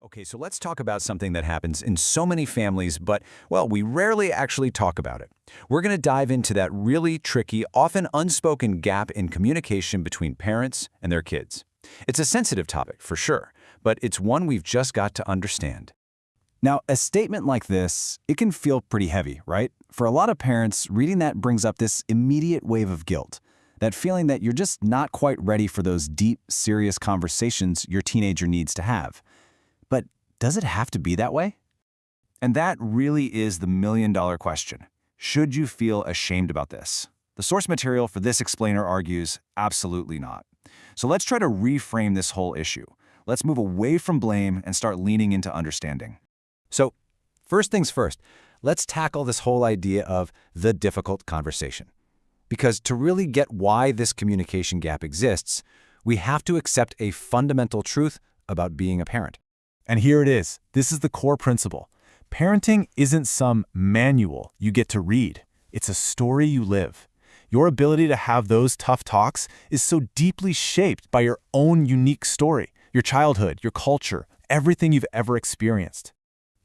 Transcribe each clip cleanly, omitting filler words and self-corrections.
Okay, so let's talk about something that happens in so many families, but, well, we rarely actually talk about it. We're going to dive into that really tricky, often unspoken gap in communication between parents and their kids. It's a sensitive topic, for sure, but it's one we've just got to understand. Now, a statement like this, it can feel pretty heavy, right? For a lot of parents, reading that brings up this immediate wave of guilt. That feeling that you're just not quite ready for those deep, serious conversations your teenager needs to have. But does it have to be that way? And that really is the million-dollar question. Should you feel ashamed about this? The source material for this explainer argues absolutely not. So let's try to reframe this whole issue. Let's move away from blame and start leaning into understanding. So, first things first, let's tackle this whole idea of the difficult conversation. Because to really get why this communication gap exists, we have to accept a fundamental truth about being a parent. And here it is. This is the core principle. Parenting isn't some manual you get to read. It's a story you live. Your ability to have those tough talks is so deeply shaped by your own unique story, your childhood, your culture, everything you've ever experienced.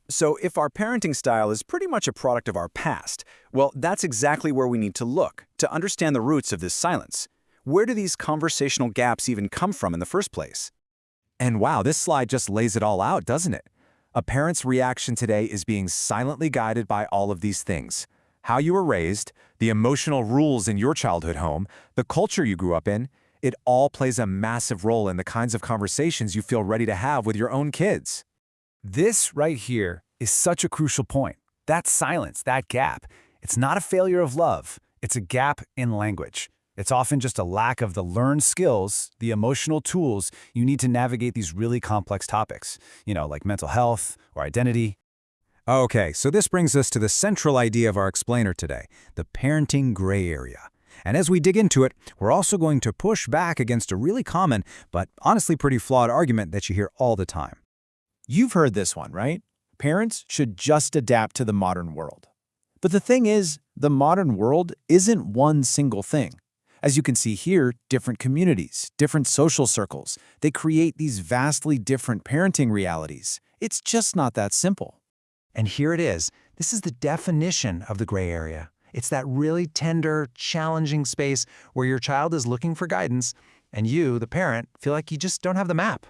So if our parenting style is pretty much a product of our past, well, that's exactly where we need to look to understand the roots of this silence. Where do these conversational gaps even come from in the first place? And wow, this slide just lays it all out, doesn't it? A parent's reaction today is being silently guided by all of these things. How you were raised, the emotional rules in your childhood home, the culture you grew up in, it all plays a massive role in the kinds of conversations you feel ready to have with your own kids. This right here is such a crucial point. That silence, that gap, it's not a failure of love. It's a gap in language. It's often just a lack of the learned skills, the emotional tools you need to navigate these really complex topics, like mental health or identity. Okay, so this brings us to the central idea of our explainer today, the parenting gray area. And as we dig into it, we're also going to push back against a really common, but honestly pretty flawed argument that you hear all the time. You've heard this one, right? Parents should just adapt to the modern world. But the thing is, the modern world isn't one single thing. As you can see here, different communities, different social circles, they create these vastly different parenting realities. It's just not that simple. And here it is. This is the definition of the gray area. It's that really tender, challenging space where your child is looking for guidance, and you, the parent, feel like you just don't have the map.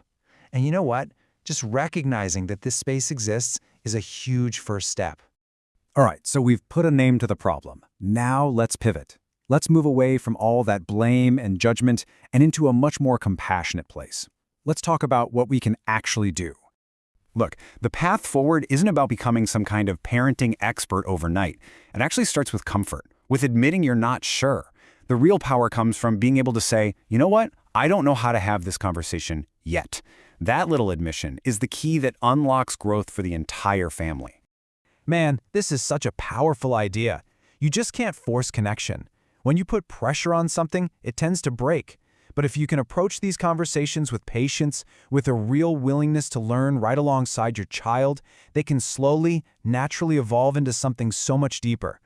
And you know what? Just recognizing that this space exists is a huge first step. All right, so we've put a name to the problem. Now let's pivot. Let's move away from all that blame and judgment and into a much more compassionate place. Let's talk about what we can actually do. Look, the path forward isn't about becoming some kind of parenting expert overnight. It actually starts with comfort, with admitting you're not sure. The real power comes from being able to say, you know what? I don't know how to have this conversation yet. That little admission is the key that unlocks growth for the entire family. Man, this is such a powerful idea. You just can't force connection. When you put pressure on something, it tends to break. But if you can approach these conversations with patience, with a real willingness to learn right alongside your child, they can slowly, naturally evolve into something so much deeper.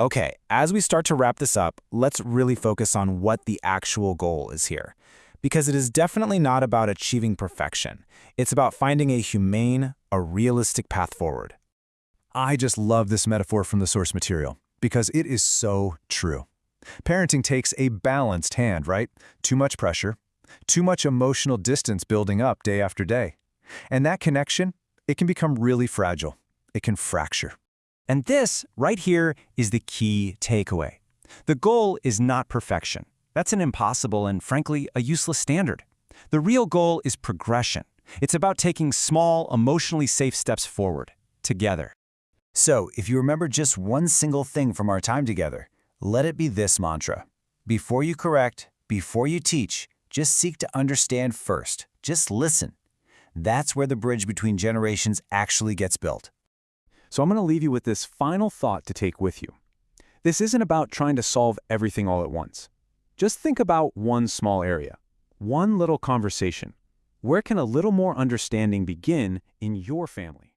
Okay, as we start to wrap this up, let's really focus on what the actual goal is here. Because it is definitely not about achieving perfection. It's about finding a humane, a realistic path forward. I just love this metaphor from the source material, because it is so true. Parenting takes a balanced hand, right? Too much pressure, too much emotional distance building up day after day. And that connection, it can become really fragile. It can fracture. And this, right here, is the key takeaway. The goal is not perfection. That's an impossible and, frankly, a useless standard. The real goal is progression. It's about taking small, emotionally safe steps forward, together. So, if you remember just one single thing from our time together, let it be this mantra. Before you correct, before you teach, just seek to understand first. Just listen. That's where the bridge between generations actually gets built. So I'm going to leave you with this final thought to take with you. This isn't about trying to solve everything all at once. Just think about one small area, one little conversation. Where can a little more understanding begin in your family?